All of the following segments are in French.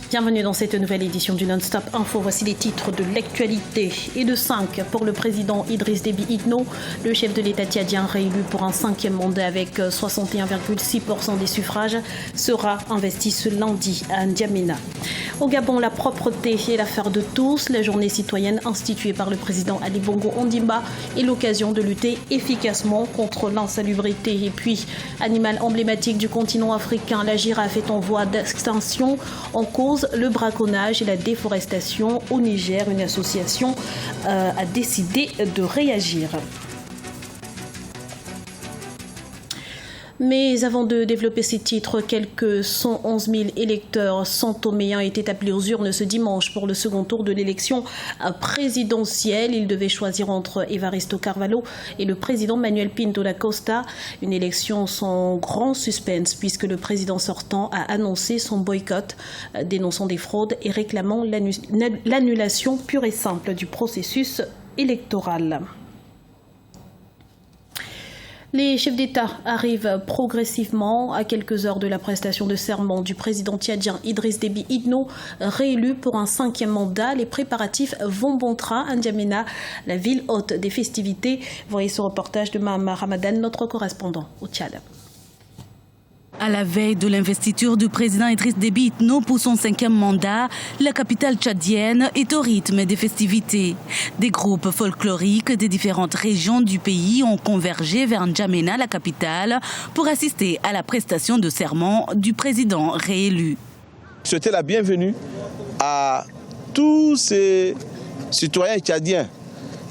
Bienvenue dans cette nouvelle édition du Non-Stop Info. Voici les titres de l'actualité. Et de 5 pour le président Idriss Déby Itno. Le chef de l'État tchadien réélu pour un 5e mandat avec 61,6% des suffrages sera investi ce lundi à N'Djamena. Au Gabon, la propreté est l'affaire de tous. La journée citoyenne instituée par le président Ali Bongo Ondimba est l'occasion de lutter efficacement contre l'insalubrité. Et puis, animal emblématique du continent africain, la girafe est en voie d'extinction. En cause, le braconnage et la déforestation. Au Niger, une association a décidé de réagir. Mais avant de développer ces titres, quelques 111 000 électeurs santoméens étaient appelés aux urnes ce dimanche pour le second tour de l'élection présidentielle. Ils devaient choisir entre Evaristo Carvalho et le président Manuel Pinto da Costa. Une élection sans grand suspense puisque le président sortant a annoncé son boycott, dénonçant des fraudes et réclamant l'annulation pure et simple du processus électoral. Les chefs d'État arrivent progressivement à quelques heures de la prestation de serment du président tchadien Idriss Déby Itno, réélu pour un 5e mandat. Les préparatifs vont bon train à N'Djamena, la ville hôte des festivités. Voyez ce reportage de Mahama Ramadan, notre correspondant au Tchad. À la veille de l'investiture du président Idriss Déby Itno pour son 5e mandat, la capitale tchadienne est au rythme des festivités. Des groupes folkloriques des différentes régions du pays ont convergé vers N'Djamena, la capitale, pour assister à la prestation de serment du président réélu. Souhaiter la bienvenue à tous ces citoyens tchadiens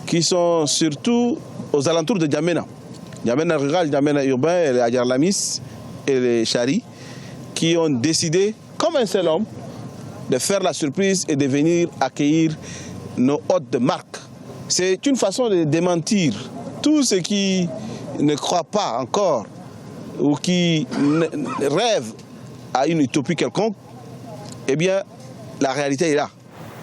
qui sont surtout aux alentours de N'Djamena. N'Djamena rural, N'Djamena urbain, et les Adjar Lamis et les Chari, qui ont décidé, comme un seul homme, de faire la surprise et de venir accueillir nos hôtes de marque. C'est une façon de démentir tous ceux qui ne croient pas encore ou qui rêvent à une utopie quelconque. Eh bien, la réalité est là.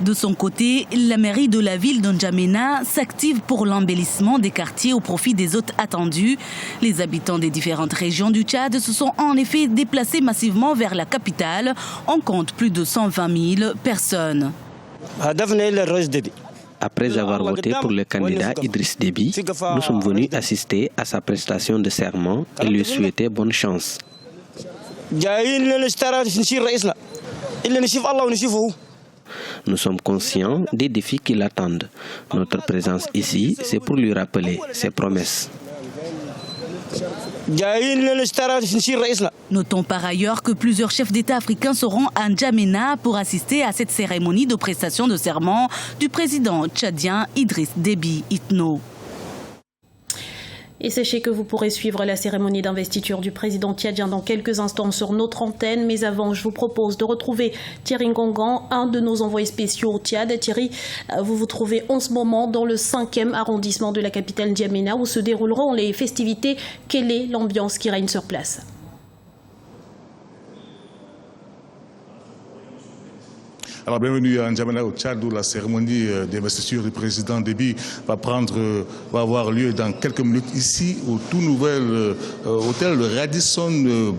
De son côté, la mairie de la ville d'N'Djamena s'active pour l'embellissement des quartiers au profit des hôtes attendus. Les habitants des différentes régions du Tchad se sont en effet déplacés massivement vers la capitale. On compte plus de 120 000 personnes. Après avoir voté pour le candidat Idriss Déby, nous sommes venus assister à sa prestation de serment et lui souhaiter bonne chance. Nous sommes conscients des défis qui l'attendent. Notre présence ici, c'est pour lui rappeler ses promesses. Notons par ailleurs que plusieurs chefs d'État africains seront à N'Djamena pour assister à cette cérémonie de prestation de serment du président tchadien Idriss Déby Itno. Et sachez que vous pourrez suivre la cérémonie d'investiture du président tchadien dans quelques instants sur notre antenne. Mais avant, je vous propose de retrouver Thierry Ngongan, un de nos envoyés spéciaux au Tchad. Thierry, vous vous trouvez en ce moment dans le 5e arrondissement de la capitale N'Djamena où se dérouleront les festivités. Quelle est l'ambiance qui règne sur place ? Alors bienvenue à N'Djamena au Tchad où la cérémonie d'investiture du président Déby va avoir lieu dans quelques minutes ici au tout nouvel hôtel le Radisson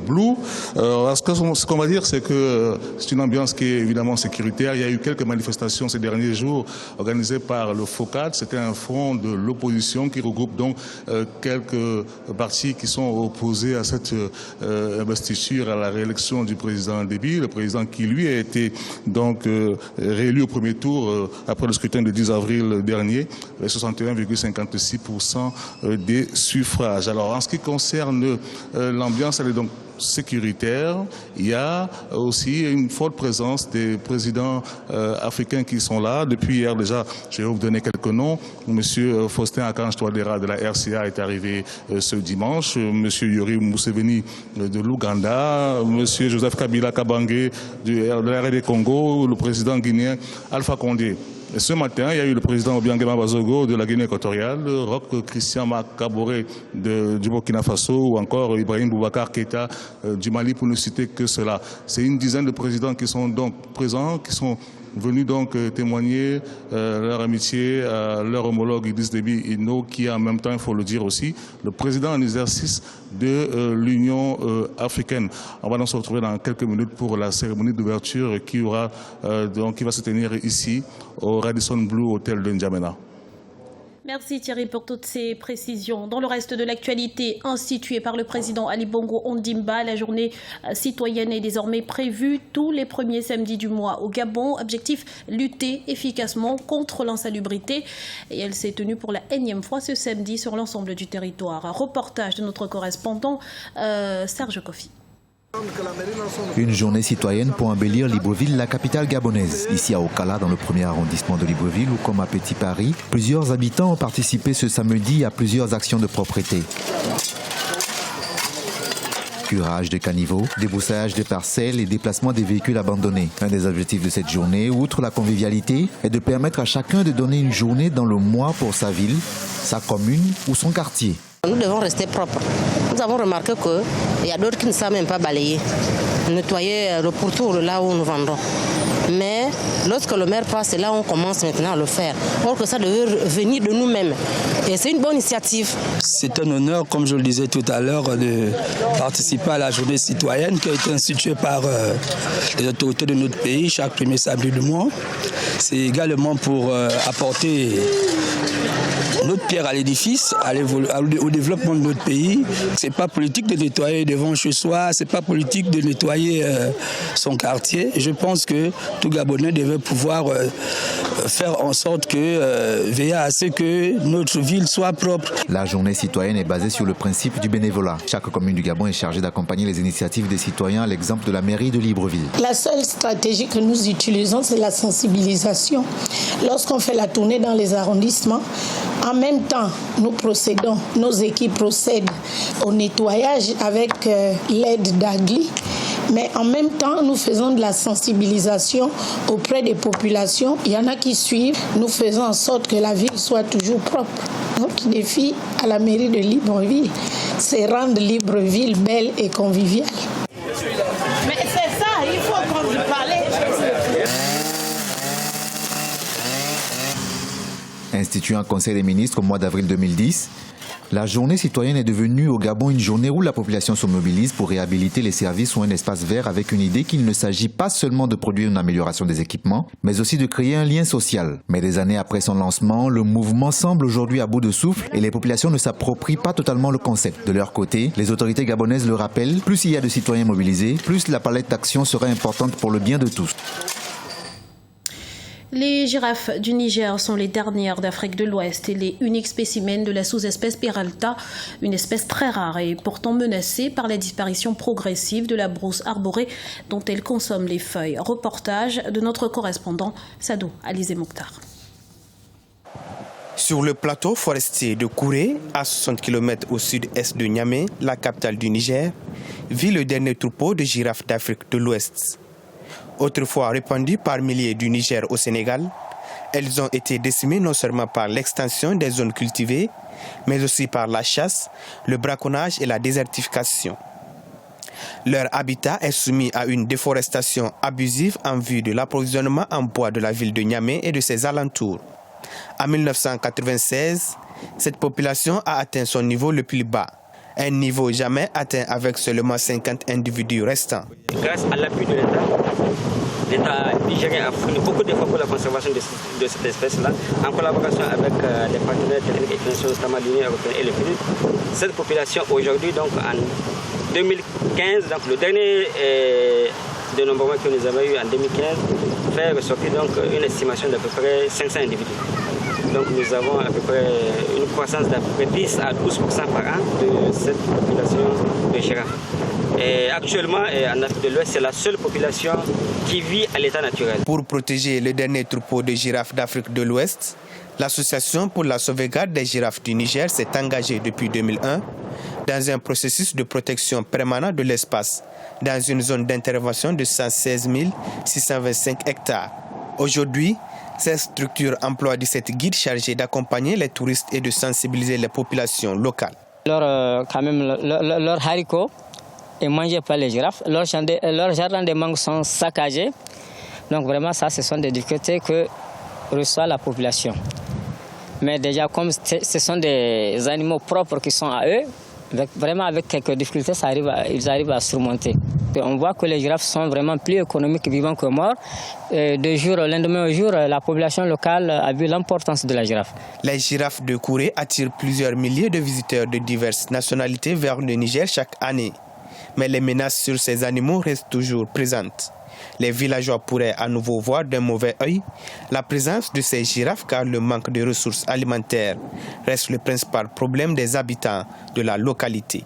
Blu. Ce qu'on va dire c'est que c'est une ambiance qui est évidemment sécuritaire. Il y a eu quelques manifestations ces derniers jours organisées par le FOCAD. C'était un front de l'opposition qui regroupe donc quelques partis qui sont opposés à cette investiture, à la réélection du président Déby. Le président qui lui a été donc réélu au premier tour après le scrutin du 10 avril dernier, avec 61,56% des suffrages. Alors en ce qui concerne l'ambiance, elle est donc sécuritaire. Il y a aussi une forte présence des présidents africains qui sont là. Depuis hier déjà, je vais vous donner quelques noms. Monsieur Faustin Archange Touadéra de la RCA est arrivé ce dimanche. Monsieur Yoweri Museveni de l'Ouganda. Monsieur Joseph Kabila Kabange de la RD Congo. Le président guinéen Alpha Condé. Et ce matin, il y a eu le président Obiangema Bazogo de la Guinée équatoriale, Roch Christian Makaboré du Burkina Faso ou encore Ibrahim Boubacar Keïta du Mali pour ne citer que cela. C'est une dizaine de présidents qui sont donc présents, qui sont venus donc témoigner leur amitié à leur homologue Idriss Déby Itno, qui est en même temps, il faut le dire aussi, le président en exercice de l'Union africaine. On va donc se retrouver dans quelques minutes pour la cérémonie d'ouverture qui va se tenir ici au Radisson Blu Hotel de N'Djamena. Merci Thierry pour toutes ces précisions. Dans le reste de l'actualité instituée par le président Ali Bongo Ondimba, la journée citoyenne est désormais prévue tous les premiers samedis du mois au Gabon. Objectif, lutter efficacement contre l'insalubrité. Et elle s'est tenue pour la énième fois ce samedi sur l'ensemble du territoire. Un reportage de notre correspondant Serge Kofi. Une journée citoyenne pour embellir Libreville, la capitale gabonaise. Ici à Okala, dans le premier arrondissement de Libreville, ou comme à Petit Paris, plusieurs habitants ont participé ce samedi à plusieurs actions de propreté. Curage de caniveaux, débroussaillage de parcelles et déplacement des véhicules abandonnés. Un des objectifs de cette journée, outre la convivialité, est de permettre à chacun de donner une journée dans le mois pour sa ville, sa commune ou son quartier. Nous devons rester propres. Nous avons remarqué qu'il y a d'autres qui ne savent même pas balayer, nettoyer le pourtour là où nous vendons. Mais lorsque le maire passe, c'est là où on commence maintenant à le faire. Or que ça devait venir de nous-mêmes. Et c'est une bonne initiative. C'est un honneur, comme je le disais tout à l'heure, de participer à la journée citoyenne qui a été instituée par les autorités de notre pays chaque premier samedi du mois. C'est également pour apporter notre pierre à l'édifice, au développement de notre pays. C'est pas politique de nettoyer devant chez soi, c'est pas politique de nettoyer son quartier. Je pense que tout Gabonais devait pouvoir faire en sorte que veiller à ce que notre ville soit propre. La journée citoyenne est basée sur le principe du bénévolat. Chaque commune du Gabon est chargée d'accompagner les initiatives des citoyens, à l'exemple de la mairie de Libreville. La seule stratégie que nous utilisons, c'est la sensibilisation. Lorsqu'on fait la tournée dans les arrondissements, en même temps, nos équipes procèdent au nettoyage avec l'aide d'Agli. Mais en même temps, nous faisons de la sensibilisation auprès des populations. Il y en a qui suivent. Nous faisons en sorte que la ville soit toujours propre. Notre défi à la mairie de Libreville, c'est rendre Libreville belle et conviviale. Mais c'est ça, il faut qu'on lui parle. Instituée en Conseil des ministres au mois d'avril 2010, la journée citoyenne est devenue au Gabon une journée où la population se mobilise pour réhabiliter les services ou un espace vert avec une idée qu'il ne s'agit pas seulement de produire une amélioration des équipements, mais aussi de créer un lien social. Mais des années après son lancement, le mouvement semble aujourd'hui à bout de souffle et les populations ne s'approprient pas totalement le concept. De leur côté, les autorités gabonaises le rappellent, plus il y a de citoyens mobilisés, plus la palette d'actions sera importante pour le bien de tous. Les girafes du Niger sont les dernières d'Afrique de l'Ouest et les uniques spécimens de la sous-espèce Peralta, une espèce très rare et pourtant menacée par la disparition progressive de la brousse arborée dont elle consomme les feuilles. Reportage de notre correspondant Sadou Alizé Mokhtar. Sur le plateau forestier de Kouré, à 60 km au sud-est de Niamey, la capitale du Niger, vit le dernier troupeau de girafes d'Afrique de l'Ouest. Autrefois répandues par milliers du Niger au Sénégal, elles ont été décimées non seulement par l'extension des zones cultivées, mais aussi par la chasse, le braconnage et la désertification. Leur habitat est soumis à une déforestation abusive en vue de l'approvisionnement en bois de la ville de Niamey et de ses alentours. En 1996, cette population a atteint son niveau le plus bas. Un niveau jamais atteint avec seulement 50 individus restants. Grâce à l'appui de l'État nigérien a fourni beaucoup d'efforts pour la conservation de cette espèce-là, en collaboration avec les partenaires techniques et financiers, notamment l'Union européenne et le PNUD. Cette population aujourd'hui, donc en 2015, donc le dernier dénombrement que nous avons eu en 2015, fait ressortir donc une estimation d'à peu près 500 individus. Donc nous avons à peu près une croissance d'à peu près 10 à 12% par an de cette population de girafes. Et actuellement, en Afrique de l'Ouest, c'est la seule population qui vit à l'état naturel. Pour protéger le dernier troupeau de girafes d'Afrique de l'Ouest, l'Association pour la sauvegarde des girafes du Niger s'est engagée depuis 2001 dans un processus de protection permanent de l'espace dans une zone d'intervention de 116 625 hectares. Aujourd'hui, cette structure emploie 17 guides chargés d'accompagner les touristes et de sensibiliser les populations locales. Leurs haricots est mangé par les girafes. Leurs jardins de mangue sont saccagés Donc vraiment, ça, ce sont des difficultés que reçoit la population. Mais déjà, comme ce sont des animaux propres qui sont à eux, avec quelques difficultés, ils arrivent à surmonter. On voit que les girafes sont vraiment plus économiques vivants que morts. De jour au lendemain au jour, la population locale a vu l'importance de la girafe. Les girafes de Kouré attirent plusieurs milliers de visiteurs de diverses nationalités vers le Niger chaque année. Mais les menaces sur ces animaux restent toujours présentes. Les villageois pourraient à nouveau voir d'un mauvais œil la présence de ces girafes car le manque de ressources alimentaires reste le principal problème des habitants de la localité.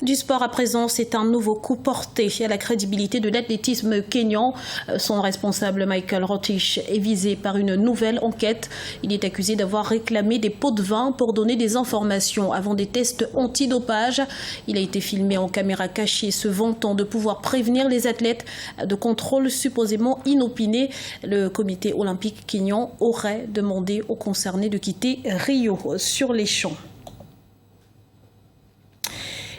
Du sport à présent, c'est un nouveau coup porté à la crédibilité de l'athlétisme kényan. Son responsable Michael Rotich est visé par une nouvelle enquête. Il est accusé d'avoir réclamé des pots de vin pour donner des informations avant des tests antidopage. Il a été filmé en caméra cachée se vantant de pouvoir prévenir les athlètes de contrôles supposément inopinés. Le comité olympique kényan aurait demandé aux concernés de quitter Rio sur les champs.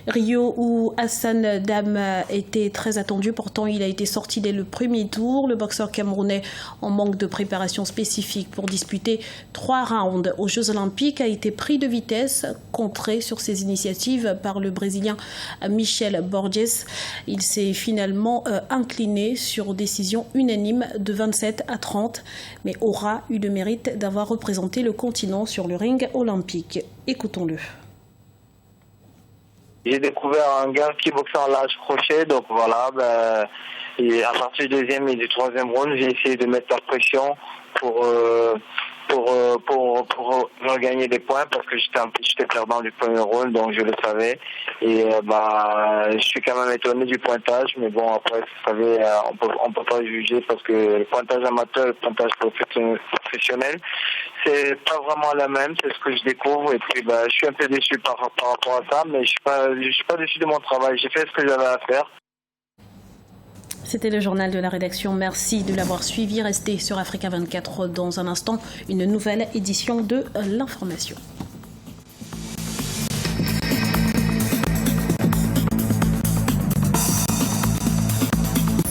Rio, où Hassan Dam était très attendu, pourtant il a été sorti dès le premier tour. Le boxeur camerounais, en manque de préparation spécifique pour disputer 3 rounds aux Jeux Olympiques, a été pris de vitesse, contré sur ses initiatives par le Brésilien Michel Borges. Il s'est finalement incliné sur décision unanime de 27-30, mais aura eu le mérite d'avoir représenté le continent sur le ring olympique. Écoutons-le. J'ai découvert un gars qui boxait en large crochet, donc voilà, et à partir du 2e et du 3e round, j'ai essayé de mettre la pression pour regagner des points parce que j'étais perdant du premier round, donc je le savais. Et je suis quand même étonné du pointage, mais bon, après, vous savez, on peut pas juger parce que le pointage amateur et le pointage professionnel, c'est pas vraiment la même, c'est ce que je découvre. Et puis, je suis un peu déçu par rapport à ça, mais je suis pas déçu de mon travail. J'ai fait ce que j'avais à faire. C'était le journal de la rédaction. Merci de l'avoir suivi. Restez sur Africa 24 dans un instant. Une nouvelle édition de l'information.